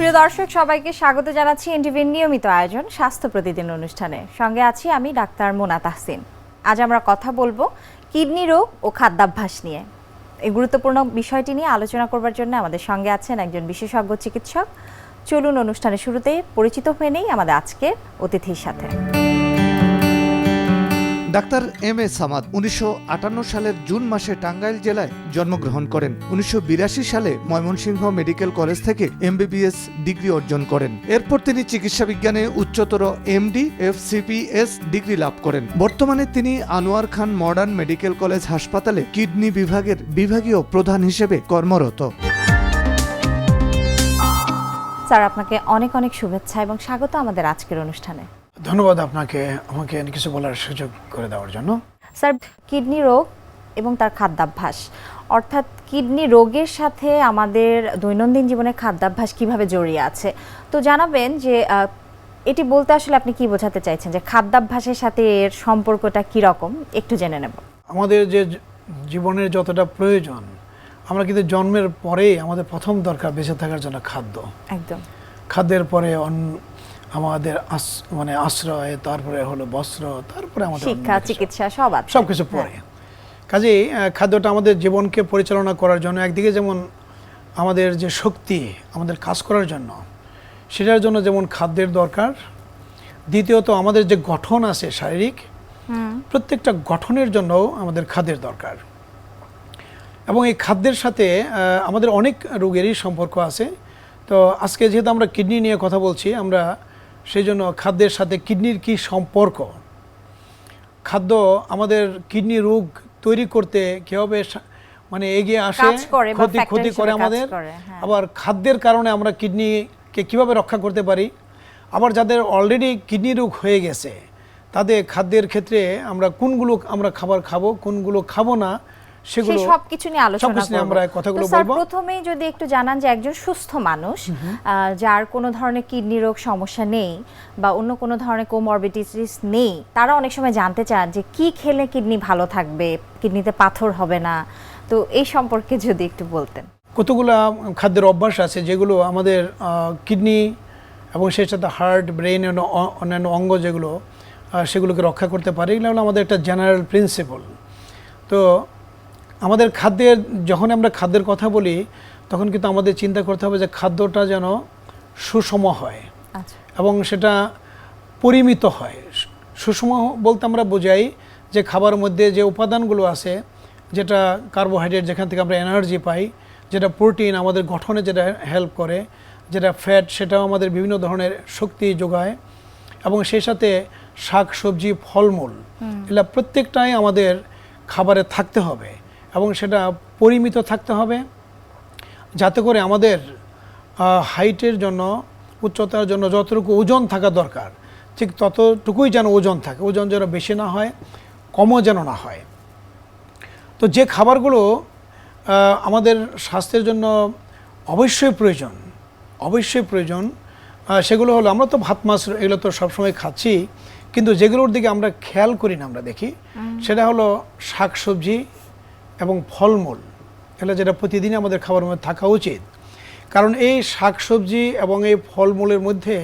প্রিয় দর্শক সবাইকে স্বাগত জানাচ্ছি এনটিভির নিয়মিত আয়োজন স্বাস্থ্য প্রতিদিন অনুষ্ঠানে। সঙ্গে আছি আমি ডাক্তার মোনা তাহসিন। আজ আমরা কথা বলবো কিডনি রোগ ও খাদ্যাভ্যাস নিয়ে। এই গুরুত্বপূর্ণ বিষয়টি নিয়ে আলোচনা করবার জন্য আমাদের সঙ্গে আছেন একজন বিশেষজ্ঞ চিকিৎসক। চলুন অনুষ্ঠানের শুরুতে পরিচিত হয়ে নেই আমাদের আজকের অতিথির সাথে। ডাক্তার এম এ সামাদ 1958 সালের জুন মাসে টাঙ্গাইল জেলায় জন্মগ্রহণ করেন। 1982 সালে ময়মনসিংহ মেডিকেল কলেজ থেকে MBBS ডিগ্রি অর্জন করেন। এরপর তিনি চিকিৎসা বিজ্ঞানে উচ্চতর MD FCPS ডিগ্রি লাভ করেন। বর্তমানে তিনি আনোয়ার খান মডার্ন মেডিকেল কলেজ হাসপাতালে কিডনি বিভাগের বিভাগীয় প্রধান হিসেবে কর্মরত। স্যার, আপনাকে অনেক অনেক শুভেচ্ছা এবং স্বাগত আমাদের আজকের অনুষ্ঠানে। ধন্যবাদ আপনাকে আমাকে কিছু বলার সুযোগ করে দেওয়ার জন্য। স্যার, কিডনি রোগ এবং তার খাদ্যাভ্যাস, অর্থাৎ কিডনি রোগের সাথে আমাদের দৈনন্দিন জীবনে খাদ্যাভ্যাস কিভাবে জড়িয়ে আছে, তো জানাবেন যে এটি বলতে আসলে আপনি কি বোঝাতে চাইছেন, যে খাদ্যাভ্যাসের সাথে এর সম্পর্কটা কি রকম একটু জেনে নেব। আমাদের যে জীবনের যতটা প্রয়োজন, আমরা কিন্তু জন্মের পরেই আমাদের প্রথম দরকার বেঁচে থাকার জন্য খাদ্য। একদম। খাদ্যের পরে আমাদের আশ্রয়, তারপরে হলো বস্ত্র, তারপরে আমাদের শিক্ষা, চিকিৎসা সবকিছু পরে। কাজেই খাদ্যটা আমাদের জীবনকে পরিচালনা করার জন্য একদিকে যেমন আমাদের যে শক্তি আমাদের কাজ করার জন্য, সেটার জন্য যেমন খাদ্যের দরকার, দ্বিতীয়ত আমাদের যে গঠন আছে শারীরিক, প্রত্যেকটা গঠনের জন্য আমাদের খাদ্যের দরকার। এবং এই খাদ্যের সাথে আমাদের অনেক রোগেরই সম্পর্ক আছে। তো আজকে যেহেতু আমরা কিডনি নিয়ে কথা বলছি, আমরা সেই জন্য খাদ্যের সাথে কিডনির কি সম্পর্ক, খাদ্য আমাদের কিডনি রোগ তৈরি করতে কীভাবে এগিয়ে আসে, ক্ষতি করে আমাদের, আবার খাদ্যের কারণে আমরা কিডনিকে কিভাবে রক্ষা করতে পারি, আবার যাদের অলরেডি কিডনি রোগ হয়ে গেছে তাদের খাদ্যের ক্ষেত্রে আমরা কোনগুলো আমরা খাবার খাবো, কোনগুলো খাবো না, সেগুলো সবকিছু নিয়ে আলোচনা করব। আমরা কথাগুলো বলবো। প্রথমেই যদি একটু জানান যে একজন সুস্থ মানুষ যার কোনো ধরনের কিডনি রোগ সমস্যা নেই বা অন্য কোনো ধরনের কোমরবিডিটিস নেই, তারা অনেক সময় জানতে চান যে কি খেলে কিডনি ভালো থাকবে, কিডনিতে পাথর হবে না, তো এই সম্পর্কে যদি একটু বলতেন। কতগুলো খাদ্যের অভ্যাস আছে যেগুলো আমাদের কিডনি এবং সেই সাথে হার্ট, ব্রেন, অন্যান্য অঙ্গ যেগুলো সেগুলোকে রক্ষা করতে পারে। এগুলো হলো আমাদের একটা জেনারেল প্রিন্সিপল। তো আমাদের যখন আমরা খাদ্যের কথা বলি, তখন কিন্তু আমাদের চিন্তা করতে হবে যে খাদ্যটা যেন সুষম হয় এবং সেটা পরিমিত হয়। সুষম বলতে আমরা বোঝাই যে খাবারের মধ্যে যে উপাদানগুলো আছে, যেটা কার্বোহাইড্রেট যেখান থেকে আমরা এনার্জি পাই, যেটা প্রোটিন আমাদের গঠনে যেটা হেল্প করে, যেটা ফ্যাট সেটাও আমাদের বিভিন্ন ধরনের শক্তি যোগায়, এবং সেই সাথে শাক সবজি ফলমূল এগুলো প্রত্যেকটাই আমাদের খাবারে থাকতে হবে এবং সেটা পরিমিত থাকতে হবে, যাতে করে আমাদের হাইটের জন্য, উচ্চতার জন্য যতটুকু ওজন থাকা দরকার ঠিক ততটুকুই যেন ওজন থাকে, ওজন যেন বেশি না হয়, কমও যেন না হয়। তো যে খাবারগুলো আমাদের স্বাস্থ্যের জন্য অবশ্যই প্রয়োজন সেগুলো হলো, আমরা তো ভাত মাছ এগুলো তো সবসময় খাচ্ছি, কিন্তু যেগুলোর দিকে আমরা খেয়াল করি না, আমরা দেখি, সেটা হলো শাক সবজি এবং ফলমূল। এগুলো যেটা প্রতিদিন আমাদের খাবারের মধ্যে থাকা উচিত, কারণ এই শাক সবজি এবং এই ফলমূলের মধ্যে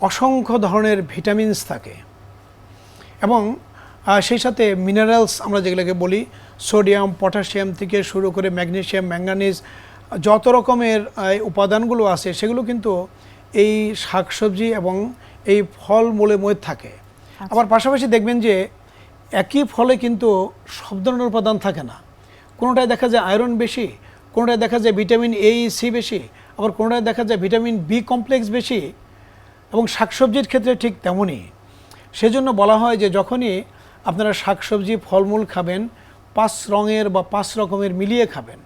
অসংখ্য ধরনের ভিটামিনস থাকে এবং সেই সাথে মিনারেলস আমরা যেগুলোকে বলি, সোডিয়াম, পটাশিয়াম থেকে শুরু করে ম্যাগনেসিয়াম, ম্যাঙ্গানিজ, যত রকমের উপাদানগুলো আছে সেগুলো কিন্তু এই শাকসবজি এবং এই ফলমূলের মধ্যে থাকে। আবার পাশাপাশি দেখবেন যে একই ফলে কিন্তু সব ধরনের উপাদান থাকে না। কোনোটায় দেখা যায় আয়রন বেশি, কোনোটায় দেখা যায় ভিটামিন A, C বেশি, আবার কোনোটায় দেখা যায় ভিটামিন B কমপ্লেক্স বেশি, এবং শাকসবজির ক্ষেত্রে ঠিক তেমনই। সেজন্য বলা হয় যে যখনই আপনারা শাকসবজি ফলমূল খাবেন, 5 রঙের বা 5 রকমের মিলিয়ে খাবেন,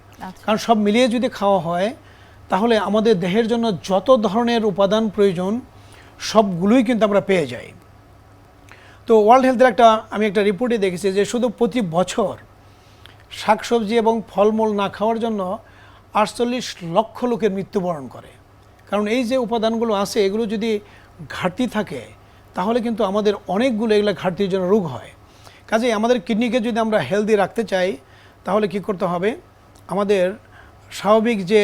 কারণ সব মিলিয়ে যদি খাওয়া হয় তাহলে আমাদের দেহের জন্য যত ধরনের উপাদান প্রয়োজন সবগুলোই কিন্তু আমরা পেয়ে যাই। তো ওয়ার্ল্ড হেলথের আমি একটা রিপোর্টে দেখেছি যে শুধু প্রতি বছর শাকসবজি এবং ফলমূল না খাওয়ার জন্য 48 লক্ষ লোকের মৃত্যুবরণ করে। কারণ এই যে উপাদানগুলো আছে এগুলো যদি ঘাটতি থাকে তাহলে কিন্তু আমাদের অনেকগুলো এগুলো ঘাটতির জন্য রোগ হয়। কাজেই আমাদের কিডনিকে যদি আমরা হেলদি রাখতে চাই তাহলে কি করতে হবে, আমাদের স্বাভাবিক যে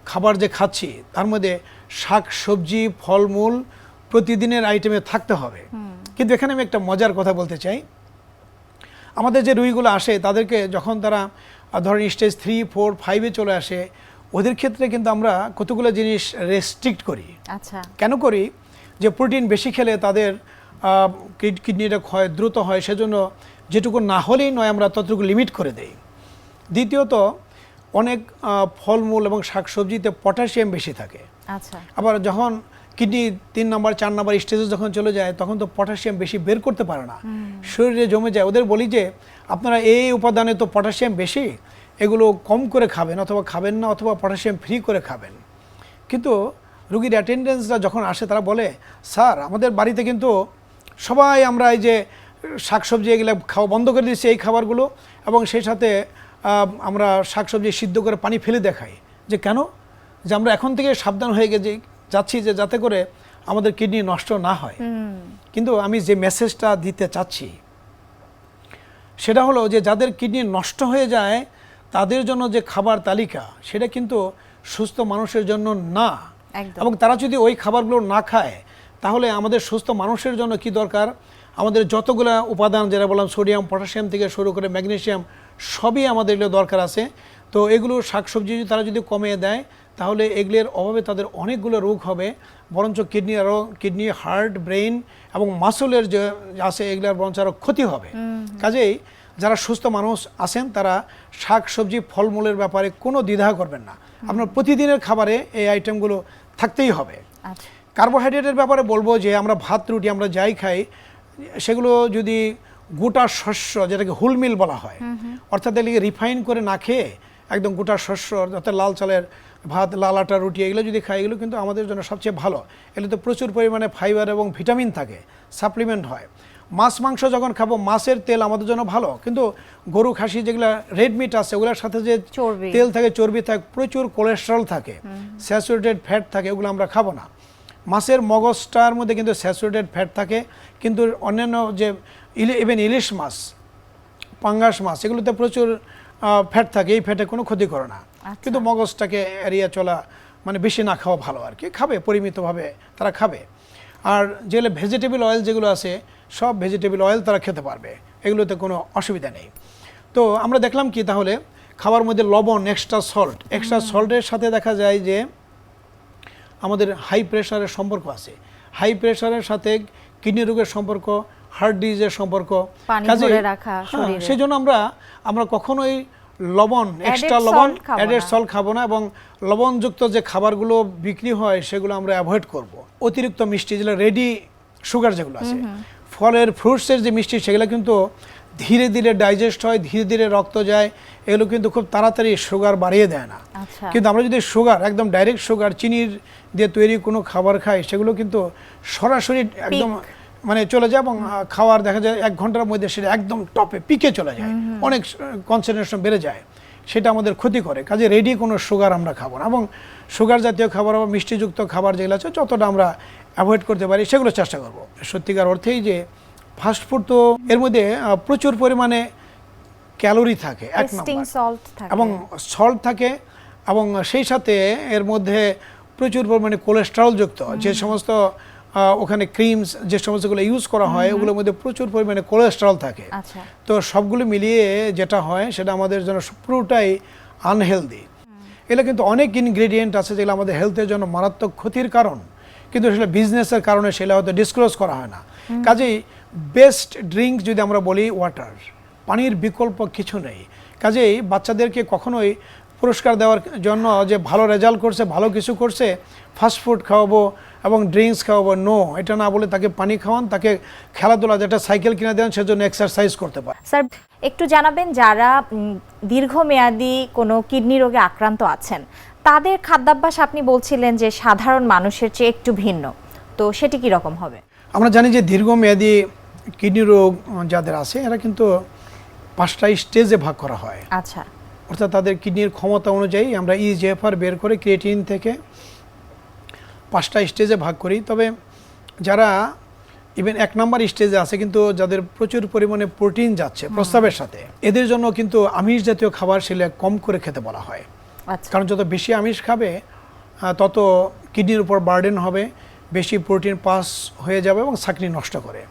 খাবার যে খাচ্ছি তার মধ্যে শাক সবজি ফলমূল প্রতিদিনের আইটেমে থাকতে হবে। কিন্তু এখানে আমি একটা মজার কথা বলতে চাই, আমাদের যে রুগীগুলো আসে তাদেরকে যখন তারা ধরেন স্টেজ 3, 4, 5-এ চলে আসে, ওদের ক্ষেত্রে কিন্তু আমরা কতগুলো জিনিস রেস্ট্রিক্ট করি। আচ্ছা, কেন করি? যে প্রোটিন বেশি খেলে তাদের কিডনিটা ক্ষয় দ্রুত হয়, সেজন্য যেটুকু না হলেই নয় আমরা ততটুকু লিমিট করে দেই। দ্বিতীয়ত, অনেক ফলমূল এবং শাকসবজিতে পটাশিয়াম বেশি থাকে। আচ্ছা, আবার যখন কিডনি 3 নম্বর 4 নম্বর স্টেজে যখন চলে যায় তখন তো পটাশিয়াম বেশি বের করতে পারে না, শরীরে জমে যায়। ওদের বলি যে আপনারা এই উপাদানে তো পটাশিয়াম বেশি, এগুলো কম করে খাবেন অথবা খাবেন না, অথবা পটাশিয়াম ফ্রি করে খাবেন। কিন্তু রুগীর অ্যাটেন্ডেন্সরা যখন আসে তারা বলে, স্যার আমাদের বাড়িতে কিন্তু সবাই আমরা এই যে শাকসবজি এগুলো খাওয়া বন্ধ করে দিচ্ছি এই খাবারগুলো, এবং সেই সাথে আমরা শাকসবজি সিদ্ধ করে পানি ফেলে দেখাই। যে কেন? যে আমরা এখন থেকে সাবধান হয়ে গেছি যাচ্ছি যে যাতে করে আমাদের কিডনি নষ্ট না হয়। কিন্তু আমি যে মেসেজটা দিতে চাচ্ছি সেটা হলো যে যাদের কিডনি নষ্ট হয়ে যায় তাদের জন্য যে খাবার তালিকা সেটা কিন্তু সুস্থ মানুষের জন্য না। একদম। এবং তারা যদি ওই খাবারগুলো না খায় তাহলে আমাদের সুস্থ মানুষের জন্য কি দরকার? আমাদের যতগুলো উপাদান যেটা বললাম, সোডিয়াম পটাশিয়াম থেকে শুরু করে ম্যাগনেসিয়াম, সবই আমাদের এগুলো দরকার আছে। তো এগুলো শাকসবজি তারা যদি কমিয়ে দেয় তাহলে এগুলোর অভাবে তাদের অনেকগুলো রোগ হবে, বরঞ্চ কিডনি হার্ট ব্রেন এবং মাসলের যে আছে এগুলোর বরঞ্চ আরও ক্ষতি হবে। কাজেই যারা সুস্থ মানুষ আছেন তারা শাক সবজি ফলমূলের ব্যাপারে কোনো দ্বিধা করবেন না। আপনার প্রতিদিনের খাবারে এই আইটেমগুলো থাকতেই হবে। আচ্ছা, কার্বোহাইড্রেটের ব্যাপারে বলবো যে আমরা ভাত রুটি আমরা যাই খাই সেগুলো যদি গোটা শস্য, যেটাকে হুলমিল বলা হয়, অর্থাৎ এগুলিকে রিফাইন করে না খেয়ে একদম গোটা শস্য, যাতে লাল চালের ভাত, লাল আটা রুটি এগুলো যদি খাই, এগুলো কিন্তু আমাদের জন্য সবচেয়ে ভালো। এগুলোতে প্রচুর পরিমাণে ফাইবার এবং ভিটামিন থাকে, সাপ্লিমেন্ট হয়। মাছ মাংস যখন খাবো, মাছের তেল আমাদের জন্য ভালো, কিন্তু গরু খাসি যেগুলো রেড মিট আছে ওগুলোর সাথে যে চর্বি। তেল থাকে, চর্বি থাকে, প্রচুর কোলেস্ট্রল থাকে, স্যাচুরেটেড ফ্যাট থাকে, ওগুলো আমরা খাবো না। মাছের মগজটার মধ্যে কিন্তু স্যাচুরেটেড ফ্যাট থাকে, কিন্তু অন্যান্য যে ইভেন ইলিশ মাছ, পাঙ্গাস মাছ, এগুলোতে প্রচুর ফ্যাট থাকে, এই ফ্যাটে কোনো ক্ষতি করে না। কিন্তু মগজটাকে এড়িয়ে চলা মানে বেশি না খাওয়া ভালো আর কি, খাবে পরিমিতভাবে তারা খাবে। আর যেগুলো ভেজিটেবল অয়েল যেগুলো আছে সব ভেজিটেবল অয়েল তারা খেতে পারবে, এগুলোতে কোনো অসুবিধা নেই। তো আমরা দেখলাম কি তাহলে খাবার মধ্যে লবণ, এক্সট্রা সল্টের সাথে দেখা যায় যে আমাদের হাই প্রেশারের সম্পর্ক আছে। হাই প্রেশারের সাথে কিডনি রোগের সম্পর্ক, হার্ট ডিজিজের সম্পর্ক। পানি ধরে রাখা শরীরে। সেই জন্য আমরা কখনোই লবণ, এক্সট্রা লবণ, অ্যাডেড সল্ট খাবো না, এবং লবণযুক্ত যে খাবারগুলো বিক্রি হয় সেগুলো আমরা অ্যাভয়েড করব। অতিরিক্ত মিষ্টি, যেগুলো রেডি সুগার যেগুলো আছে, ফলের ফ্রুটসের যে মিষ্টি, সেগুলো কিন্তু ধীরে ধীরে ডাইজেস্ট হয়, ধীরে ধীরে রক্ত যায়, এগুলো কিন্তু খুব তাড়াতাড়ি সুগার বাড়িয়ে দেয় না। কিন্তু আমরা যদি সুগার, একদম ডাইরেক্ট সুগার, চিনির দিয়ে তৈরি কোনো খাবার খাই, সেগুলো কিন্তু সরাসরি একদম মানে চলে যায়, এবং খাওয়ার দেখা যায় 1 ঘন্টার মধ্যে সেটা একদম টপে পিকে চলে যায়, অনেক কনসেন্ট্রেশন বেড়ে যায়, সেটা আমাদের ক্ষতি করে। কাজে রেডি কোনো সুগার আমরা খাবো না, এবং সুগার জাতীয় খাবার বা মিষ্টিযুক্ত খাবার যেগুলো আছে যতটা আমরা অ্যাভয়েড করতে পারি সেগুলো চেষ্টা করব। সত্যিকার অর্থেই যে ফাস্টফুড, তো এর মধ্যে প্রচুর পরিমাণে ক্যালোরি থাকে, এক নম্বর, এবং সল্ট থাকে, এবং সেই সাথে এর মধ্যে প্রচুর পরিমাণে কোলেস্ট্রল যুক্ত যে সমস্ত ওখানে ক্রিমস যে সমস্তগুলো ইউজ করা হয় ওগুলোর মধ্যে প্রচুর পরিমাণে কোলেস্ট্রল থাকে। তো সবগুলো মিলিয়ে যেটা হয় সেটা আমাদের জন্য পুরোটাই আনহেলদি। এগুলো কিন্তু অনেক ইনগ্রেডিয়েন্ট আছে যেগুলো আমাদের হেলথের জন্য মারাত্মক ক্ষতির কারণ, কিন্তু সেটা বিজনেসের কারণে সেটা হয়তো ডিসক্লোজ করা হয় না। কাজেই বেস্ট ড্রিঙ্ক যদি আমরা বলি ওয়াটার, পানির বিকল্প কিছু নেই। কাজেই বাচ্চাদেরকে কখনোই পুরস্কার দেওয়ার জন্য যে ভালো রেজাল্ট করছে, ভালো কিছু করছে, ফাস্টফুড খাওয়াবো এবং ড্রিঙ্কস খাওয়াবো, নো, এটা না বলে তাকে পানি খাওয়ান, তাকে খেলাধুলা, যেটা সাইকেল কিনে দেন সেজন্য এক্সারসাইজ করতে পারে। স্যার একটু জানাবেন, যারা দীর্ঘমেয়াদী কোনো কিডনি রোগে আক্রান্ত আছেন তাদের খাদ্যাভ্যাস আপনি বলছিলেন যে সাধারণ মানুষের চেয়ে একটু ভিন্ন, তো সেটি কি রকম হবে? আমরা জানি যে দীর্ঘমেয়াদী কিডনি রোগ যাদের আছে এরা কিন্তু 5টা স্টেজে ভাগ করা হয়। আচ্ছা, অর্থাৎ তাদের কিডনির ক্ষমতা অনুযায়ী আমরা ইজিএফআর বের করে ক্রিয়েটিন থেকে 5টা স্টেজে ভাগ করি। তবে যারা ইভেন 1 নম্বর স্টেজে আছে, কিন্তু যাদের প্রচুর পরিমাণে প্রোটিন যাচ্ছে প্রস্রাবের সাথে, এদের জন্য কিন্তু আমিষ জাতীয় খাবার সেগুলো কম করে খেতে বলা হয়। আচ্ছা। কারণ যত বেশি আমিষ খাবে তত কিডনির উপর বার্ডেন হবে, বেশি প্রোটিন পাস হয়ে যাবে এবং ছাকনি নষ্ট করে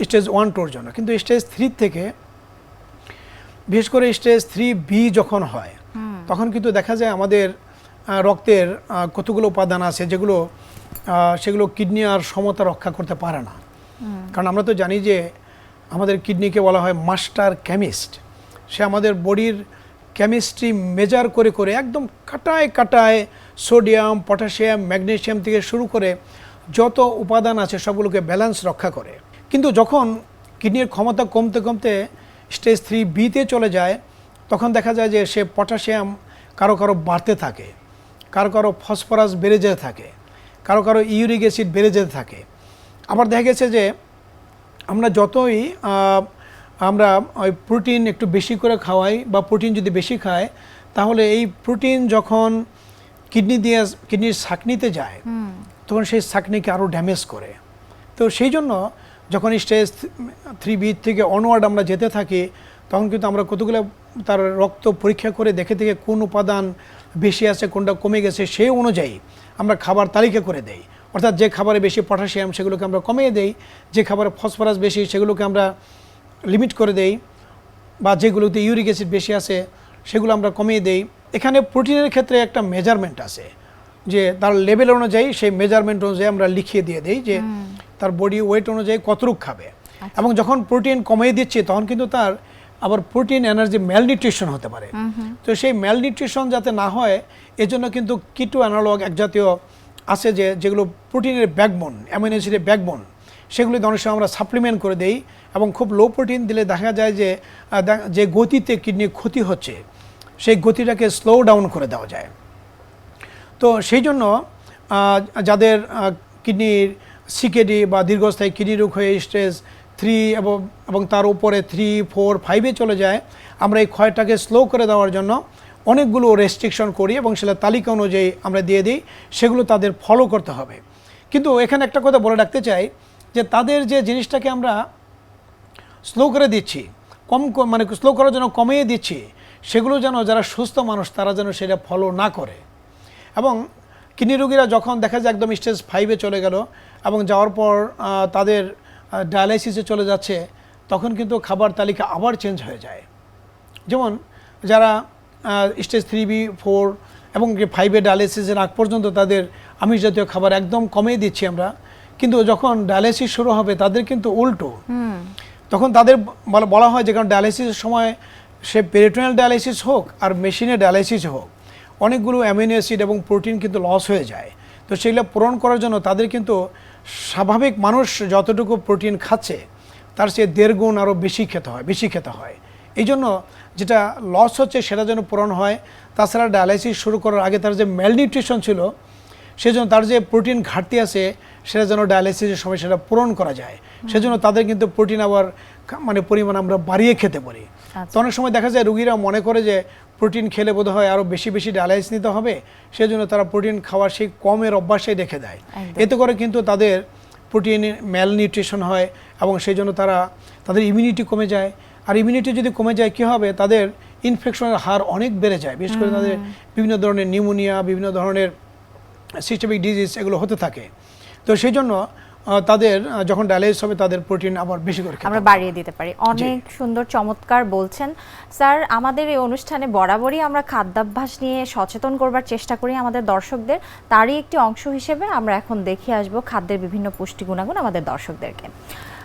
স্টেজ 1-2 জন্য। কিন্তু স্টেজ 3 থেকে বিশেষ করে স্টেজ 3B যখন হয় তখন কিন্তু দেখা যায় আমাদের রক্তের কতগুলো উপাদান আছে সেগুলো কিডনি আর সমতা রক্ষা করতে পারে না। কারণ আমরা তো জানি যে আমাদের কিডনিকে বলা হয় মাস্টার কেমিস্ট। সে আমাদের বডির কেমিস্ট্রি মেজার করে করে একদম কাটায় কাটায় সোডিয়াম, পটাশিয়াম, ম্যাগনেসিয়াম থেকে শুরু করে যত উপাদান আছে সবগুলোকে ব্যালেন্স রক্ষা করে। কিন্তু যখন কিডনির ক্ষমতা কমতে কমতে স্টেজ 3B-তে চলে যায় তখন দেখা যায় যে সে পটাশিয়াম কারো কারো বাড়তে থাকে, কারো কারো ফসফরাস বেড়ে যেতে থাকে, কারো কারো ইউরিক অ্যাসিড বেড়ে যেতে থাকে। আবার দেখা গেছে যে আমরা যতই আমরা ওই প্রোটিন একটু বেশি করে খাওয়াই বা প্রোটিন যদি বেশি খায় তাহলে এই প্রোটিন যখন কিডনির ছাকনিতে যায় তখন সেই ছাকনিকে আরও ড্যামেজ করে। তো সেই জন্য যখন স্টেজ 3B থেকে অনওয়ার্ড আমরা যেতে থাকি তখন কিন্তু আমরা কতগুলো তার রক্ত পরীক্ষা করে দেখে থেকে কোন উপাদান বেশি আছে কোনটা কমে গেছে সেই অনুযায়ী আমরা খাবার তালিকা করে দেই। অর্থাৎ যে খাবারে বেশি পটাশিয়াম সেগুলোকে আমরা কমিয়ে দেই, যে খাবারে ফসফরাস বেশি সেগুলোকে আমরা লিমিট করে দেই, বা যেগুলোতে ইউরিক অ্যাসিড বেশি আছে সেগুলো আমরা কমিয়ে দেই। এখানে প্রোটিনের ক্ষেত্রে একটা মেজারমেন্ট আছে যে তার লেভেল অনুযায়ী সেই মেজারমেন্ট অনুযায়ী আমরা লিখিয়ে দিয়ে দিই যে তার বডি ওয়েট অনুযায়ী কতটুকু খাবে। এবং যখন প্রোটিন কমিয়ে দিচ্ছি তখন কিন্তু তার আবার প্রোটিন এনার্জি ম্যালনিউট্রিশন হতে পারে। তো সেই ম্যালনিউট্রিশন যাতে না হয় এজন্য কিন্তু কিটো অ্যানালগ এক জাতীয় আছে যেগুলো প্রোটিনের ব্যাকবোন, অ্যামিনো অ্যাসিডের ব্যাকবোন, সেগুলি অনেক সময় আমরা সাপ্লিমেন্ট করে দেই। এবং খুব লো প্রোটিন দিলে দেখা যায় যে গতিতে কিডনির ক্ষতি হচ্ছে সেই গতিটাকে স্লো ডাউন করে দেওয়া যায়। তো সেই জন্য যাদের কিডনির সিকেডি বা দীর্ঘস্থায়ী কিডনি রোগ হয়ে স্টেজ 3 এবং তার উপরে 3, 4, 5-এ চলে যায়, আমরা এই ক্ষয়টাকে স্লো করে দেওয়ার জন্য অনেকগুলো রেস্ট্রিকশন করি এবং সেটা তালিকা অনুযায়ী আমরা দিয়ে দিই, সেগুলো তাদের ফলো করতে হবে। কিন্তু এখানে একটা কথা বলে রাখতে চাই যে তাদের যে জিনিসটাকে আমরা স্লো করে দিচ্ছি, মানে স্লো করার জন্য কমিয়ে দিচ্ছি, সেগুলো যেন যারা সুস্থ মানুষ তারা যেন সেটা ফলো না করে। এবং কিডনি রোগীরা যখন দেখা যায় একদম স্টেজ 5-এ চলে গেল এবং যাওয়ার পর তাদের ডায়ালাইসিসে চলে যাচ্ছে তখন কিন্তু খাবার তালিকা আবার চেঞ্জ হয়ে যায়। যেমন যারা স্টেজ 3B, 4 এবং 5-এ ডায়ালাইসিসের আগ পর্যন্ত তাদের আমিষ জাতীয় খাবার একদম কমিয়ে দিচ্ছি আমরা, কিন্তু যখন ডায়ালাইসিস শুরু হবে তাদের কিন্তু উল্টো। তখন তাদের বলা হয় যে কারণ ডায়ালাইসিসের সময় সে পেরিটোনিয়াল ডায়ালাইসিস হোক আর মেশিনে ডায়ালাইসিস হোক অনেকগুলো অ্যামিনো অ্যাসিড এবং প্রোটিন কিন্তু লস হয়ে যায়। তো সেগুলো পূরণ করার জন্য তাদের কিন্তু স্বাভাবিক মানুষ যতটুকু প্রোটিন খাচ্ছে তার চেয়ে 1.5 গুণ আরও বেশি খেতে হয়। এই জন্য যেটা লস হচ্ছে সেটা যেন পূরণ হয়। তাছাড়া ডায়ালাইসিস শুরু করার আগে তার যে ম্যালনিউট্রিশন ছিল সেজন্য তার যে প্রোটিন ঘাটতি আছে সেটা যেন ডায়ালাইসিসের সময় সেটা পূরণ করা যায়। সেজন্য তাদের কিন্তু প্রোটিন আবার মানে পরিমাণ আমরা বাড়িয়ে খেতে পারি। তো অনেক সময় দেখা যায় রোগীরা মনে করে যে প্রোটিন খেলে বোধ হয় আরও বেশি ডায়ালাইসিস নিতে হবে, সেজন্য তারা প্রোটিন খাওয়ার সেই কমের অভ্যাসে রেখে দেয়। এতে করে কিন্তু তাদের প্রোটিন ম্যালনিউট্রিশন হয় এবং সেই জন্য তাদের ইমিউনিটি কমে যায়। আর ইমিউনিটি যদি কমে যায় কী হবে, তাদের ইনফেকশনের হার অনেক বেড়ে যায়। বিশেষ করে তাদের বিভিন্ন ধরনের নিউমোনিয়া, বিভিন্ন ধরনের সিস্টেমিক ডিজিজ এগুলো হতে থাকে। তো সেই জন্য তাদের যখন ডায়ালাইসিস হবে তাদের প্রোটিন আবার বেশি করে আমরা বাড়িয়ে দিতে পারি। অনেক সুন্দর চমৎকার বলছেন স্যার। আমাদের এই অনুষ্ঠানে বরাবরই আমরা খাদ্যাভ্যাস নিয়ে সচেতন করবার চেষ্টা করি আমাদের দর্শকদের, তারই একটি অংশ হিসেবে আমরা এখন দেখে আসব খাদ্যের বিভিন্ন পুষ্টি গুণাগুণ আমাদের দর্শকদেরকে।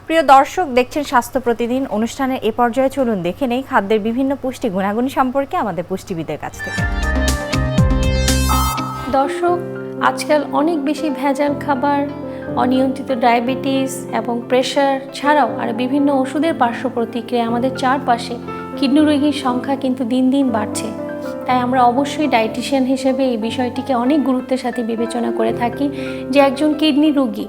প্রিয় দর্শক, দেখছেন স্বাস্থ্য প্রতিদিন অনুষ্ঠানের এ পর্যায়ে চলুন দেখে নেই খাদ্যের বিভিন্ন পুষ্টি গুণাগুণ সম্পর্কে আমাদের পুষ্টিবিদের কাছ থেকে। দর্শক, আজকাল অনেক বেশি ভেজাল খাবার, অনিয়ন্ত্রিত ডায়াবেটিস এবং প্রেশার ছাড়াও আর বিভিন্ন ওষুধের পার্শ্ব প্রতিক্রিয়া আমাদের চারপাশে কিডনি রোগীর সংখ্যা কিন্তু দিন দিন বাড়ছে। তাই আমরা অবশ্যই ডায়েটিশিয়ান হিসেবে এই বিষয়টিকে অনেক গুরুত্বের সাথে বিবেচনা করে থাকি যে একজন কিডনি রোগী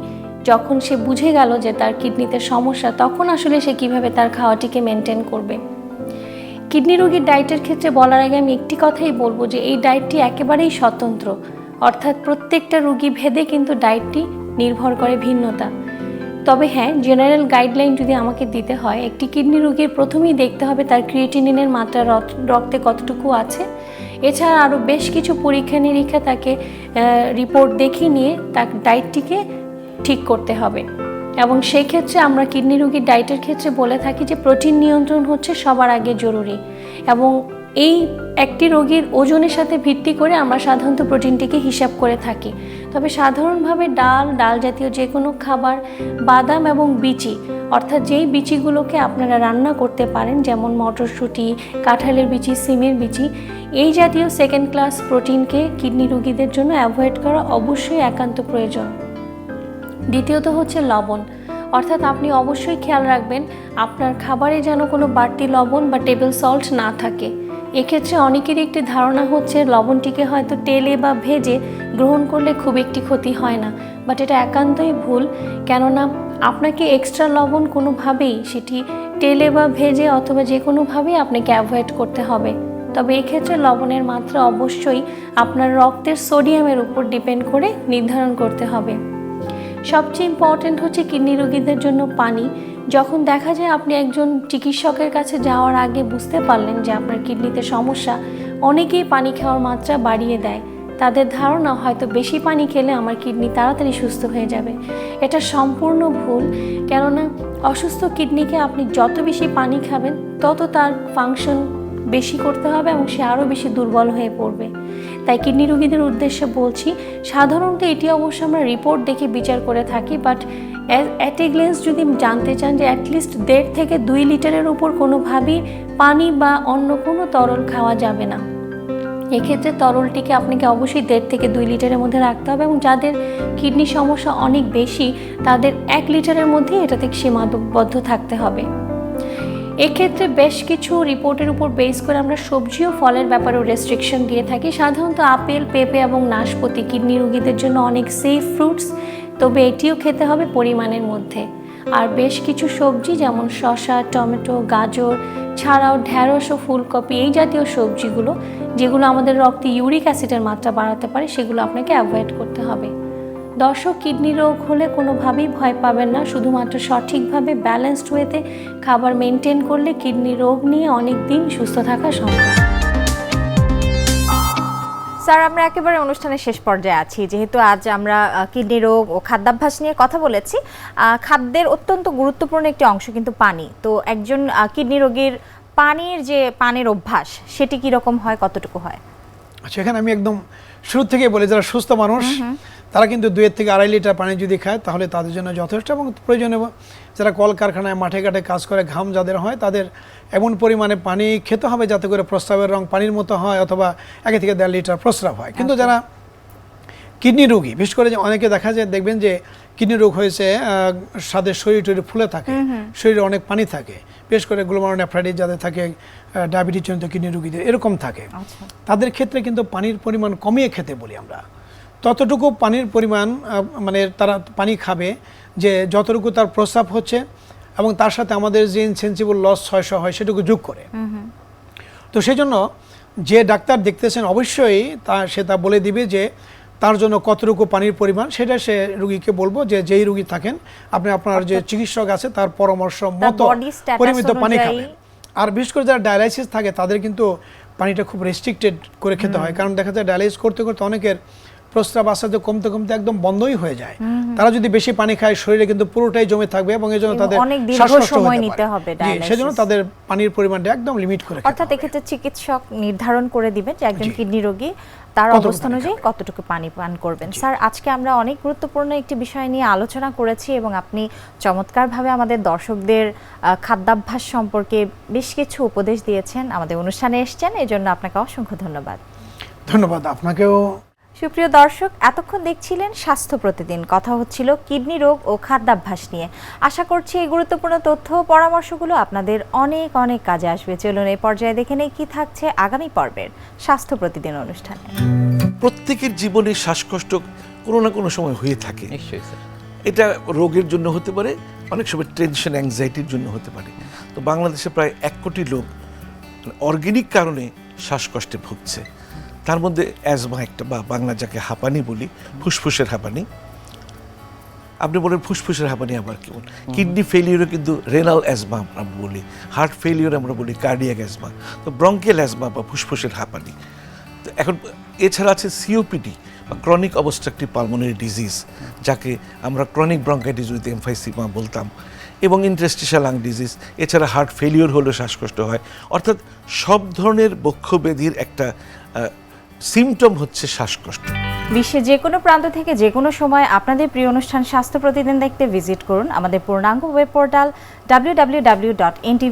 যখন সে বুঝে গেল যে তার কিডনিতে সমস্যা, তখন আসলে সে কিভাবে তার খাওয়াটিকে মেনটেন করবে। কিডনি রোগীর ডায়েটের ক্ষেত্রে বলার আগে আমি একটি কথাই বলবো যে এই ডায়েটটি একেবারেই স্বতন্ত্র, অর্থাৎ প্রত্যেকটা রোগী ভেদে কিন্তু ডায়েটটি নির্ভর করে ভিন্নতা। তবে হ্যাঁ, জেনারেল গাইডলাইন যদি আমাকে দিতে হয়, একটি কিডনি রোগীর প্রথমেই দেখতে হবে তার ক্রিয়েটিনিনের মাত্রা রক্তে কতটুকু আছে এছাড়া আরও বেশ কিছু পরীক্ষা নিরীক্ষা তাকে রিপোর্ট দেখিয়ে নিয়ে তার ডায়েটটিকে ঠিক করতে হবে। এবং সেই ক্ষেত্রে আমরা কিডনি রোগীর ডায়েটের ক্ষেত্রে বলে থাকি যে প্রোটিন নিয়ন্ত্রণ হচ্ছে সবার আগে জরুরি, এবং এই একটি রোগীর ওজনের সাথে ভিত্তি করে আমরা সাধারণত প্রোটিনটিকে হিসাব করে থাকি। তবে সাধারণভাবে ডাল জাতীয় যে কোনো খাবার, বাদাম এবং বিচি, অর্থাৎ যেই বিচিগুলোকে আপনারা রান্না করতে পারেন, যেমন মটরশুঁটি, কাঁঠালের বিচি, সিমের বিচি, এই জাতীয় সেকেন্ড ক্লাস প্রোটিনকে কিডনি রোগীদের জন্য অ্যাভয়েড করা অবশ্যই একান্ত প্রয়োজন। দ্বিতীয়ত হচ্ছে লবণ, অর্থাৎ আপনি অবশ্যই খেয়াল রাখবেন আপনার খাবারে যেন কোনো বাড়তি লবণ বা টেবিল সল্ট না থাকে। এক্ষেত্রে অনেকেরই একটি ধারণা হচ্ছে লবণটিকে হয়তো তেলে বা ভেজে গ্রহণ করলে খুব একটি ক্ষতি হয় না, বাট এটা একান্তই ভুল। কেননা আপনাকে এক্সট্রা লবণ কোনোভাবেই, সেটি তেলে বা ভেজে অথবা যে কোনোভাবেই আপনাকে অ্যাভয়েড করতে হবে। তবে এক্ষেত্রে লবণের মাত্রা অবশ্যই আপনার রক্তের সোডিয়ামের উপর ডিপেন্ড করে নির্ধারণ করতে হবে। সবচেয়ে ইম্পর্ট্যান্ট হচ্ছে কিডনি রোগীদের জন্য পানি। যখন দেখা যায় আপনি একজন চিকিৎসকের কাছে যাওয়ার আগে বুঝতে পারলেন যে আপনার কিডনিতে সমস্যা, অনেকেই পানি খাওয়ার মাত্রা বাড়িয়ে দেয়। তাদের ধারণা হয়তো বেশি পানি খেলে আমার কিডনি তাড়াতাড়ি সুস্থ হয়ে যাবে। এটা সম্পূর্ণ ভুল। কেননা অসুস্থ কিডনিকে আপনি যত বেশি পানি খাবেন তত তার ফাংশন বেশি করতে হবে এবং সে আরও বেশি দুর্বল হয়ে পড়বে। তাই কিডনি রোগীদের উদ্দেশ্যে বলছি, সাধারণত এটি অবশ্য আমরা রিপোর্ট দেখে বিচার করে থাকি, বাট অ্যাট এ গ্লেন্স যদি জানতে চান যে অ্যাটলিস্ট 1.5 থেকে 2 লিটারের উপর কোনোভাবেই পানি বা অন্য কোনো তরল খাওয়া যাবে না। এক্ষেত্রে তরলটিকে আপনাকে অবশ্যই 1.5 থেকে 2 লিটারের মধ্যে রাখতে হবে, এবং যাদের কিডনি সমস্যা অনেক বেশি তাদের 1 লিটারের মধ্যে এটা থেকে সীমাবদ্ধ থাকতে হবে। এক্ষেত্রে বেশ কিছু রিপোর্টের উপর বেস করে আমরা সবজি ও ফলের ব্যাপারেও রেস্ট্রিকশন দিয়ে থাকি। সাধারণত আপেল, পেঁপে এবং নাশপাতি কিডনি রোগীদের জন্য অনেক সেফ ফ্রুটস, তবে এটিও খেতে হবে পরিমাণের মধ্যে। আর বেশ কিছু সবজি যেমন শসা, টমেটো, গাজর ছাড়াও ঢ্যাঁড়স ও ফুলকপি, এই জাতীয় সবজিগুলো যেগুলো আমাদের রক্তে ইউরিক অ্যাসিডের মাত্রা বাড়াতে পারে, সেগুলো আপনাকে অ্যাভয়েড করতে হবে। দর্শক, কিডনি রোগ হলে কোনোভাবেই ভয় পাবেন না। শুধুমাত্র সঠিকভাবে ব্যালেন্সড ওয়েতে খাবার মেনটেন করলে কিডনি রোগ নিয়ে অনেক দিন সুস্থ থাকা সম্ভব। স্যার, আমরা একেবারে অনুষ্ঠানের শেষ পর্যায়ে আছি। যেহেতু আজ আমরা কিডনি রোগ ও খাদ্যাভ্যাস নিয়ে কথা বলেছি, খাদ্যের অত্যন্ত গুরুত্বপূর্ণ একটি অংশ কিন্তু পানি। তো একজন কিডনি রোগীর পানির অভ্যাস সেটি কীরকম হয়, কতটুকু হয়? আচ্ছা, এখানে আমি একদম শুরু থেকে বলি, যারা সুস্থ মানুষ তারা কিন্তু 2 থেকে 2.5 লিটার পানি যদি খায় তাহলে তাদের জন্য যথেষ্ট। এবং প্রয়োজনে যারা কলকারখানায় মাঠে ঘাটে কাজ করে, ঘাম যাদের হয়, তাদের এমন পরিমাণে পানি খেতে হবে যাতে করে প্রস্রাবের রং পানির মতো হয়, অথবা 1 থেকে 1.5 লিটার প্রস্রাব হয়। কিন্তু যারা কিডনি রোগী, বিশেষ করে যে অনেকে দেখা যায়, দেখবেন যে কিডনি রোগ হয়েছে, সাদের শরীর টরীর ফুলে থাকে, শরীরে অনেক পানি থাকে, বিশেষ করে গ্লোমেরুলোনেফ্রাইটিস যাদের থাকে, ডায়াবেটিস জনিত কিডনি রোগীদের এরকম থাকে। তাদের ক্ষেত্রে কিন্তু পানির পরিমাণ কমিয়ে খেতে বলি আমরা। ততটুকু পানির পরিমাণ, মানে তারা পানি খাবে যে যতটুকু তার প্রস্রাব হচ্ছে, এবং তার সাথে আমাদের যে ইনসেন্সিবল লস 600 হয় সেটুকু যোগ করে। তো সেই জন্য যে ডাক্তার দেখতেছেন অবশ্যই সে তা বলে দিবে যে তার জন্য কতটুকু পানির পরিমাণ, সেটা সে রোগীকে বলবো যে যেই রোগী থাকেন আপনি আপনার যে চিকিৎসক আছে তার পরামর্শ মতো পরিমিত পানি খাবেন। আর বিশেষ করে যারা ডায়ালাইসিস থাকে তাদের কিন্তু পানিটা খুব রেস্ট্রিক্টেড করে খেতে হয়, কারণ দেখা যায় ডায়ালাইসিস করতে করতে অনেকের প্রস্রাব আস্তে কমতে কমতে একদম বন্ধই হয়ে যায়। তারা যদি বেশি পানি খায় শরীরে কিন্তু পুরোটাই জমে থাকবে, এবং এই জন্য তাদের শ্বাসকষ্ট হতে পারে। সেজন্য তাদের পানির পরিমাণটা একদম লিমিট করে, অর্থাৎ এক্ষেত্রে চিকিৎসক নির্ধারণ করে দিবেন যে একজন কিডনি রোগী তার অবস্থা অনুযায়ী কতটুকু পানি পান করবেন। স্যার, আজকে আমরা অনেক গুরুত্বপূর্ণ একটি বিষয় নিয়ে আলোচনা করেছি, এবং আপনি চমৎকারভাবে আমাদের দর্শকদের খাদ্যাভ্যাস সম্পর্কে বেশ কিছু উপদেশ দিয়েছেন, আমাদের অনুষ্ঠানে এসেছেন, এই জন্য আপনাকে অসংখ্য ধন্যবাদ। ধন্যবাদ আপনাকেও। সুপ্রিয় দর্শক, এতক্ষণ দেখছিলেন স্বাস্থ্য প্রতিদিন। কথা হচ্ছিল কিডনি রোগ ও খাদ্যাভ্যাস নিয়ে। আশা করছি এই গুরুত্বপূর্ণ তথ্য ও পরামর্শগুলো আপনাদের অনেক অনেক কাজে আসবে। চলুন এই পর্যায়ে দেখে নেই কি থাকছে আগামী পর্বের স্বাস্থ্য প্রতিদিন অনুষ্ঠানে। প্রত্যেকের জীবনে শ্বাসকষ্ট কোনো না কোনো সময় হয়ে থাকে। নিশ্চয়ই স্যার। এটা রোগের জন্য হতে পারে, অনেক সময় টেনশন অ্যাংজাইটির জন্য হতে পারে। তো বাংলাদেশে প্রায় 1 কোটি লোক অর্গানিক কারণে শ্বাসকষ্টে ভুগছে। তার মধ্যে অ্যাজমা একটা, বা বাংলা যাকে হাঁপানি বলি, ফুসফুসের হাঁপানি। আপনি বলেন ফুসফুসের হাঁপানি আবার কেমন? কিডনি ফেলিওরও কিন্তু রেনাল অ্যাজমা আমরা বলি, হার্ট ফেলিওর আমরা বলি কার্ডিয়াক অ্যাজমা। তো ব্রঙ্কিয়াল অ্যাজমা বা ফুসফুসের হাঁপানি, তো এখন এছাড়া আছে সিওপিডি বা ক্রনিক অবস্ট্রাকটিভ পালমোনারি ডিজিজ, যাকে আমরা ক্রনিক ব্রঙ্কাইটিস উইথ এমফাইসিমা বলতাম, এবং ইন্টারস্টিশিয়াল লাং ডিজিজ। এছাড়া হার্ট ফেলিওর হলে শ্বাসকষ্ট হয়। অর্থাৎ সব ধরনের বক্ষব্যাধির একটা সিমটম হচ্ছে শ্বাসকষ্ট। বিশ্বের যে কোনো প্রান্ত থেকে যে কোনো সময় আপনাদের প্রিয় অনুষ্ঠান স্বাস্থ্য প্রতিদিন দেখতে ভিজিট করুন আমাদের পূর্ণাঙ্গ ওয়েব পোর্টাল www.ntvbd.com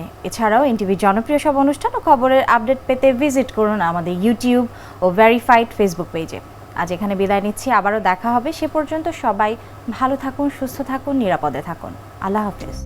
এ। এছাড়াও এনটিভির জনপ্রিয় সব অনুষ্ঠান ও খবরের আপডেট পেতে ভিজিট করুন আমাদের ইউটিউব ও ভেরিফাইড ফেসবুক পেজে। আজ এখানে বিদায় নিচ্ছি, আবারও দেখা হবে। সে পর্যন্ত সবাই ভালো থাকুন, সুস্থ থাকুন, নিরাপদে থাকুন। আল্লাহ হাফেজ।